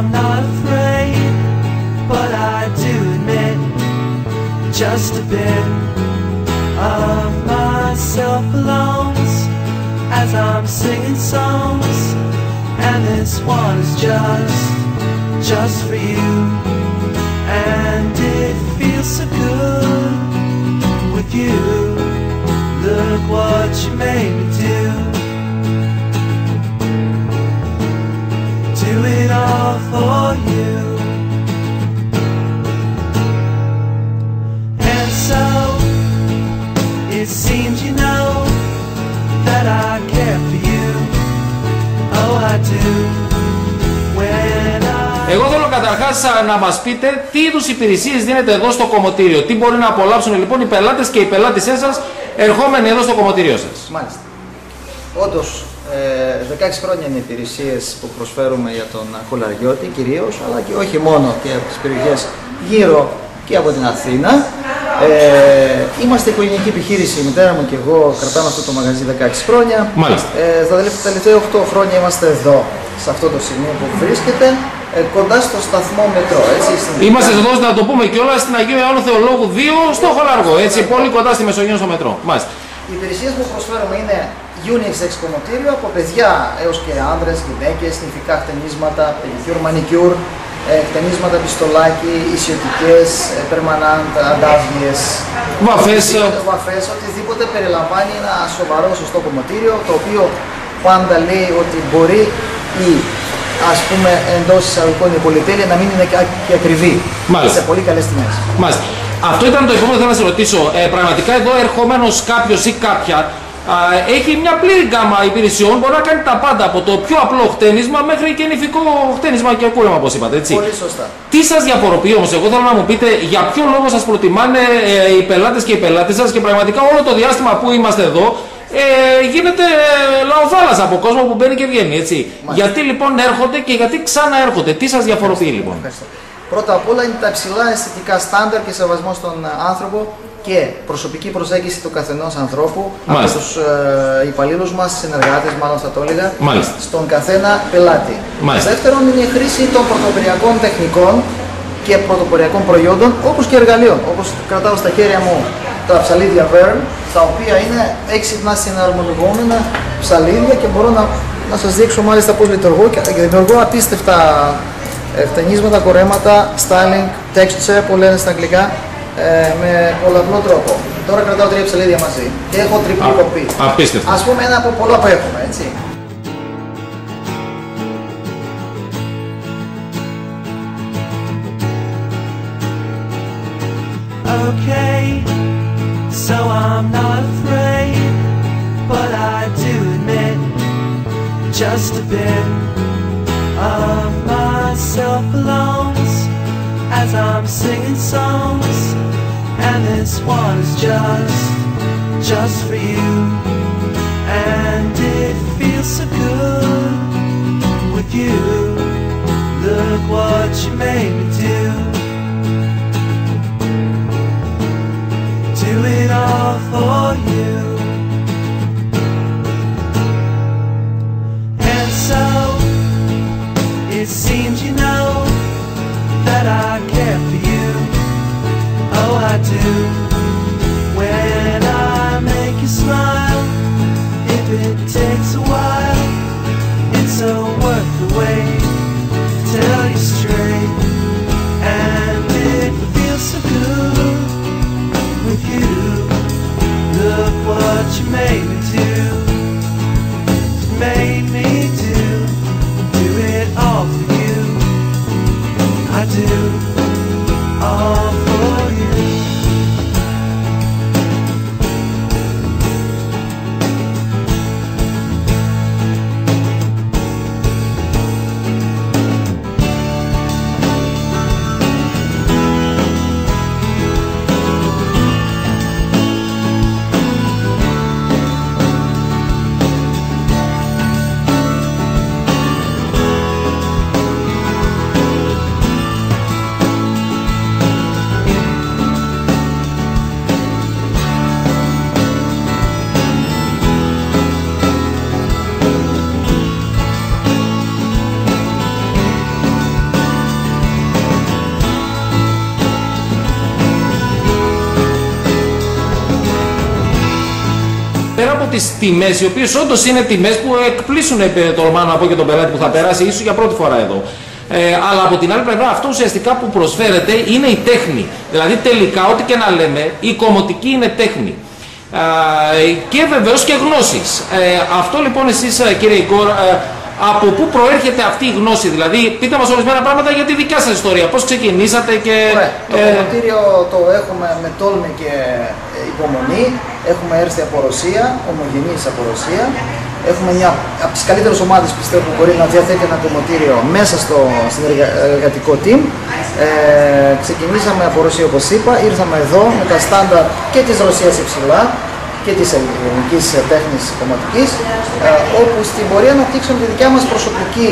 I'm not afraid, but I do admit just a bit of myself belongs as I'm singing songs, and this one is just for you. And it feels so good with you. Look what you made me do. Do it all for you. And so it seems you know that I care for you. Oh, I do. When Εγώ θέλω καταρχάς να μας πείτε τι είδους υπηρεσίες δίνετε εδώ στο κομμωτήριο. Τι μπορεί να απολαύσουν λοιπόν οι πελάτες και οι πελάτησές σας ερχόμενοι εδώ στο κομμωτήριο σας. Μάλιστα. Όντως, 16 χρόνια είναι οι υπηρεσίες που προσφέρουμε για τον Κολαριώτη κυρίως, αλλά και όχι μόνο, και από τις περιοχές γύρω και από την Αθήνα. Είμαστε οικογενειακή επιχείρηση, η μητέρα μου και εγώ κρατάμε αυτό το μαγαζί 16 χρόνια. Μάλιστα. Τα τελευταία 8 χρόνια είμαστε εδώ, σε αυτό το σημείο που βρίσκεται, κοντά στο σταθμό μετρό. Έτσι, είμαστε εδώ, να το πούμε κιόλας, στην Αγίου Ιωάννου Θεολόγου 2, στο Χολαργό, έτσι, πολύ κοντά στη Μεσογείο στο μετρό. Μάλιστα. Οι υπηρεσίες που προσφέρουμε είναι unisex κομμωτήριο, από παιδιά έως και άνδρες, γυναίκες, νηφικά χτενίσματα, pedicure, manicure, χτενίσματα, πιστολάκι, ισιωτικές, permanent, αντάβιες, βαφές, οτιδήποτε περιλαμβάνει ένα σοβαρό σωστό κομμωτήριο, το οποίο πάντα λέει ότι μπορεί ή, ας πούμε, εντός εισαγωγικών η πολυτέλεια να μην είναι και ακριβή. Μάλιστα. Σε πολύ καλές τιμές. Μάλιστα. Αυτό ήταν το επόμενο που θέλω να σε ρωτήσω. Πραγματικά εδώ ερχομένος κάποιος ή κάποια έχει μια πλήρη γκάμα υπηρεσιών, μπορεί να κάνει τα πάντα από το πιο απλό χτένισμα μέχρι και νηφικό χτένισμα και κούρεμα, όπως είπατε, έτσι. Πολύ σωστά. Τι σας διαφοροποιεί όμως, εγώ θέλω να μου πείτε για ποιο λόγο σας προτιμάνε οι πελάτες και οι πελάτες σας, και πραγματικά όλο το διάστημα που είμαστε εδώ γίνεται λαοθάλασσα από κόσμο που μπαίνει και βγαίνει, έτσι. Μάλιστα. Γιατί λοιπόν έρχονται και γιατί ξαναέρχονται, τι σας διαφοροποιεί λοιπόν. Ευχαριστώ. Πρώτα απ' όλα είναι τα υψηλά αισθητικά στάνταρ και σεβασμό στον άνθρωπο και προσωπική προσέγγιση του καθενός ανθρώπου. Μάλιστα. Από τους υπαλλήλους μας, συνεργάτες, μάλλον θα το έλεγα, μάλιστα, στον καθένα πελάτη. Μάλιστα. Δεύτερον, είναι η χρήση των πρωτοποριακών τεχνικών και πρωτοποριακών προϊόντων, όπως και εργαλείων. Όπως κρατάω στα χέρια μου τα ψαλίδια Vern, τα οποία είναι έξυπνα συναρμονιζόμενα ψαλίδια και μπορώ να σας δείξω μάλιστα πώς λειτουργώ και δημιουργώ απίστευτα χτενίσματα, κορέματα, styling, texture που λένε στα αγγλικά, με πολλαπλό τρόπο. Τώρα κρατάω 3 ψαλίδια μαζί και έχω τριπλή κοπή. Απίστευτο. Ας πούμε ένα από πολλά που έχουμε, έτσι. Okay, so I'm not afraid, but I do admit just a bit of myself belongs as I'm singing songs, and this one is just for you. And it feels so good with you. Look what you made me do. Do it all for you. And so it seems you know that I care for you. Oh, I do. When I make you smile, if it takes a while, it's so worth the wait. Tell you straight, and it feels so good with you. Look what you made me do. Made me do. Do it all for you. I do all for you. τις τιμές, οι οποίες όντως είναι τιμές που εκπλήσουν, τολμάω να πω, και τον πελάτη που θα περάσει ίσως για πρώτη φορά εδώ. Αλλά από την άλλη πλευρά αυτό ουσιαστικά που προσφέρεται είναι η τέχνη. Δηλαδή τελικά ό,τι και να λέμε, η κομμωτική είναι τέχνη. Και βεβαίως και γνώσεις. Αυτό λοιπόν εσείς, κύριε Ιγκόρ, από πού προέρχεται αυτή η γνώση? Δηλαδή πείτε μας ορισμένα πράγματα για τη δικιά σας ιστορία. Πώς ξεκινήσατε και... Το κομμωτήριο το έχουμε με τόλμη και υπομονή. Έχουμε έρθει από Ρωσία, ομογενείς από Ρωσία. Έχουμε μια από τις καλύτερες ομάδες, πιστεύω, που μπορεί να διαθέτει ένα κομμωτήριο μέσα στο εργατικό team. Ξεκινήσαμε από Ρωσία, όπως είπα, ήρθαμε εδώ με τα στάνταρ και της Ρωσίας υψηλά και της ελληνικής τέχνης κομματικής, όπου στην πορεία αναπτύξαμε τη δικιά μας προσωπική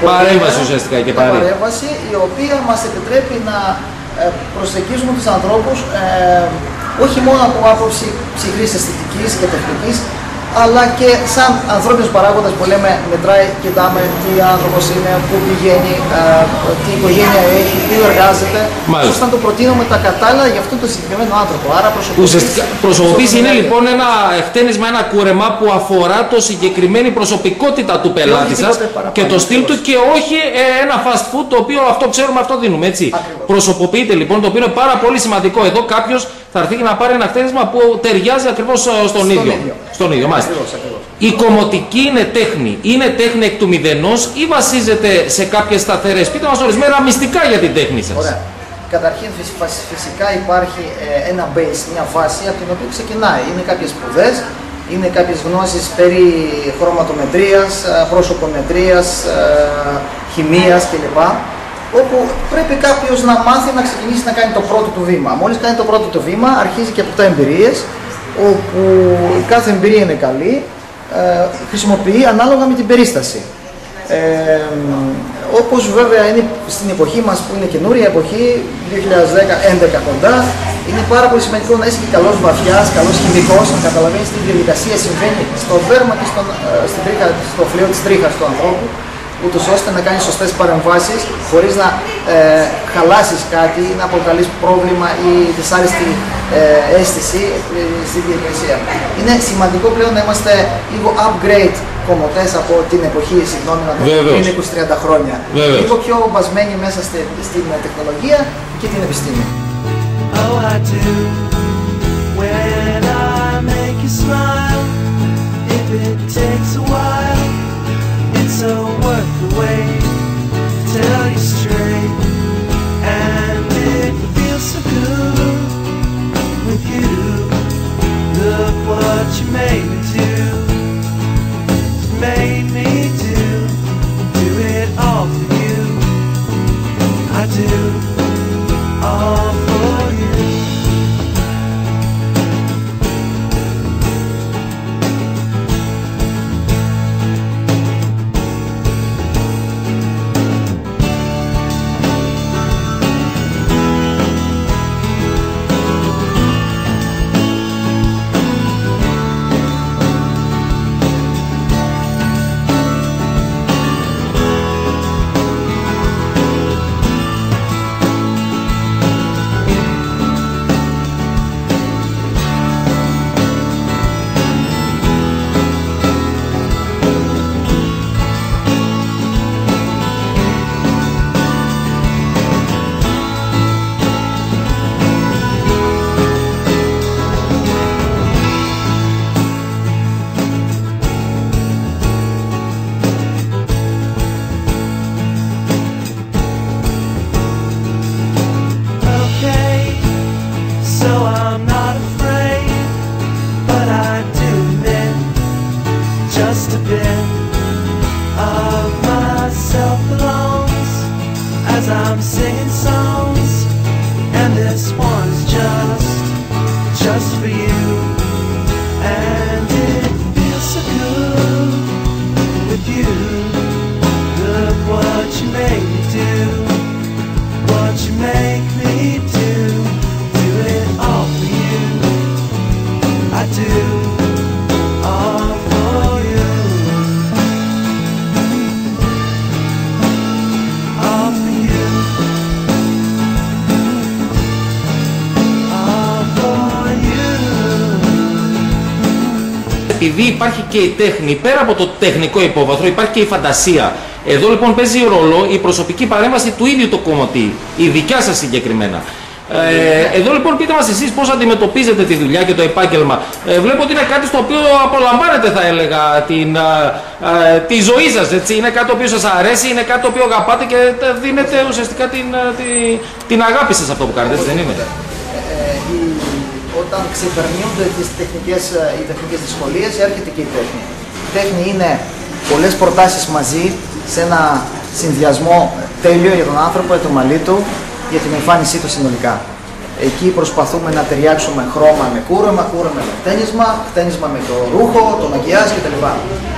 παρέμβαση, ουσιαστικά και παρέμβαση, η οποία μας επιτρέπει να προσεγγίζουμε τους ανθρώπους όχι μόνο από άποψη ψυχρής αισθητικής και τεχνικής, αλλά και σαν ανθρώπινος παράγοντας που λέμε, μετράει, κοιτάμε τι άνθρωπος είναι, πού πηγαίνει, τι οικογένεια έχει, τι εργάζεται. Ώστε να το προτείνουμε τα κατάλληλα για αυτόν τον συγκεκριμένο άνθρωπο. Άρα προσωποποίηση είναι λοιπόν ένα χτένισμα, ένα κούρεμα που αφορά το συγκεκριμένη προσωπικότητα του πελάτη σας και το στυλ του, και όχι ένα fast food, το οποίο αυτό ξέρουμε, αυτό δίνουμε, έτσι. Προσωποποιείται λοιπόν, το οποίο είναι πάρα πολύ σημαντικό. Εδώ κάποιος θα έρθει να πάρει ένα χτένισμα που ταιριάζει ακριβώς στον ίδιο. Ακριβώς. Η κομμωτική είναι τέχνη. Είναι τέχνη εκ του μηδενός ή βασίζεται σε κάποιες σταθερές? Πείτε μας ορισμένα μυστικά για την τέχνη σας. Ωραία. Καταρχήν φυσικά υπάρχει ένα base, μια βάση από την οποία ξεκινάει. Είναι κάποιες σπουδές, είναι κάποιες γνώσεις περί χρωματομετρίας, προσωπομετρίας, χημείας κλπ. Όπου πρέπει κάποιος να μάθει να ξεκινήσει να κάνει το πρώτο του βήμα. Μόλις κάνει το πρώτο του βήμα, αρχίζει και αποκτά εμπειρίες, όπου κάθε εμπειρία είναι καλή, χρησιμοποιεί ανάλογα με την περίσταση. Όπως βέβαια είναι στην εποχή μας, που είναι καινούρια εποχή, 2010-2011 κοντά, είναι πάρα πολύ σημαντικό να είσαι και καλός βαθιάς, καλός χημικός, να καταλαβαίνεις τι διαδικασία συμβαίνει στο δέρμα και στο φλοιό της τρίχας του ανθρώπου, ούτως ώστε να κάνεις σωστές παρεμβάσεις χωρίς να χαλάσεις κάτι ή να προκαλείς πρόβλημα ή δυσάρεστη αίσθηση στη διαδικασία. Είναι σημαντικό πλέον να είμαστε λίγο upgrade κομμωτές από την εποχή, συγγνώμη, να το πριν 20-30 χρόνια. Λίγο πιο μπασμένοι μέσα στην τεχνολογία και την επιστήμη. Oh, I do. When I make you smile, if it takes a while, it's so worth the wait. Tell you straight, and it feels so good with you. Look what you made me do. Made me do it all for you. I do all for you. επειδή υπάρχει και η τέχνη, πέρα από το τεχνικό υπόβαθρο υπάρχει και η φαντασία. Εδώ λοιπόν παίζει ρόλο η προσωπική παρέμβαση του ίδιου το κομμωτή, η δικιά σας συγκεκριμένα. Εδώ λοιπόν πείτε μας εσείς πώς αντιμετωπίζετε τη δουλειά και το επάγγελμα. Βλέπω ότι είναι κάτι στο οποίο απολαμβάνετε, θα έλεγα, τη ζωή σας, έτσι. Είναι κάτι το οποίο σας αρέσει, είναι κάτι το οποίο αγαπάτε και δίνετε ουσιαστικά την αγάπη σας αυτό που κάνετε, έτσι δεν είναι? Όταν ξεπερνιούνται οι τεχνικές δυσκολίες, έρχεται και η τέχνη. Η τέχνη είναι πολλές προτάσεις μαζί σε ένα συνδυασμό τέλειο για τον άνθρωπο, για το μαλλί του, για την εμφάνισή του συνολικά. Εκεί προσπαθούμε να ταιριάξουμε χρώμα με κούρεμα, κούρεμα με χτένισμα με το ρούχο, το μακιάζ κτλ.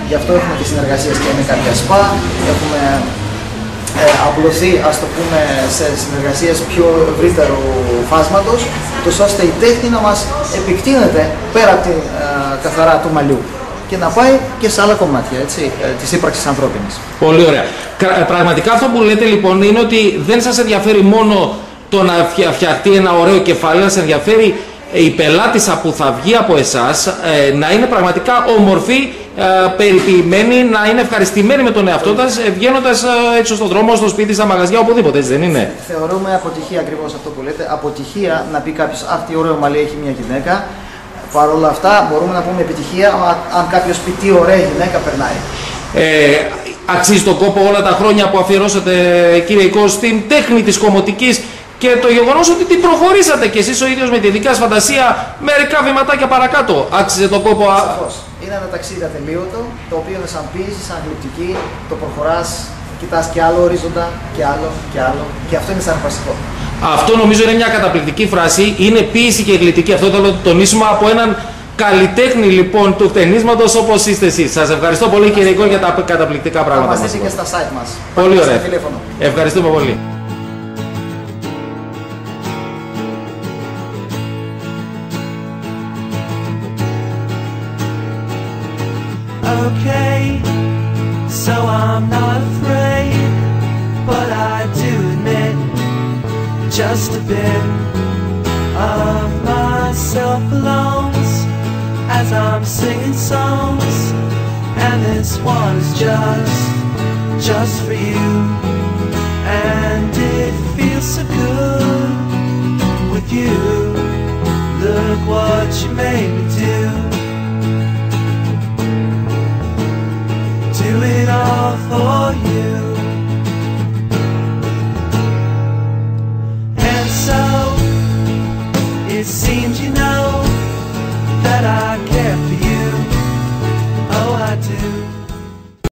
Γι' αυτό έχουμε και συνεργασίες και με κάποια σπα, έχουμε απλωθεί, ας το πούμε, σε συνεργασίες πιο ευρύτερου φάσματος, ώστε η τέχνη να μας επεκτείνεται πέρα από την καθαρά του μαλλιού και να πάει και σε άλλα κομμάτια, έτσι, της ύπαρξης ανθρώπινης. Πολύ ωραία. Πραγματικά αυτό που λέτε λοιπόν είναι ότι δεν σας ενδιαφέρει μόνο το να φτιαχτεί ένα ωραίο κεφάλι, σας ενδιαφέρει η πελάτησα που θα βγει από εσάς να είναι πραγματικά όμορφη, περιποιημένη, να είναι ευχαριστημένη με τον εαυτό της, βγαίνοντας έτσι στον δρόμο, στο σπίτι, στα μαγαζιά, οπουδήποτε, έτσι δεν είναι? Θεωρούμε αποτυχία ακριβώς αυτό που λέτε. Αποτυχία να πει κάποιος, αχ, τι ωραίο μαλλί έχει μια γυναίκα. Παρ' όλα αυτά μπορούμε να πούμε επιτυχία αν κάποιος πει τι ωραία γυναίκα περνάει. Αξίζει τον κόπο όλα τα χρόνια που αφιερώσατε, κύριε Ικό, στην τέχνη της κομμωτικής και το γεγονός ότι την προχωρήσατε κι εσείς ο ίδιος με τη δική σας φαντασία μερικά βηματάκια παρακάτω. Άξιζε τον κόπο? Σαφώς. Είναι ένα ταξίδι ατελείωτο, το οποίο είναι σαν ποίηση, σαν γλυπτική, το προχωράς, κοιτάς και άλλο ορίζοντα, και άλλο, και άλλο, και αυτό είναι σαν φασικό. Αυτό νομίζω είναι μια καταπληκτική φράση, είναι ποίηση και γλυπτική, αυτό θέλω να το τονίσουμε από έναν καλλιτέχνη λοιπόν του χτενίσματος όπως είστε εσείς. Σας ευχαριστώ πολύ, κύριε Ικό, για τα καταπληκτικά πράγματα. Θα μας δείτε και στα site μας. Πολύ ωραία. Ευχαριστούμε πολύ. Okay, so I'm not afraid, but I do admit just a bit of myself belongs as I'm singing songs, and this one is just for you, and it feels so good with you. Look what you made me do. Do it all for you. And so it seems you know that I care for you. Oh, I do.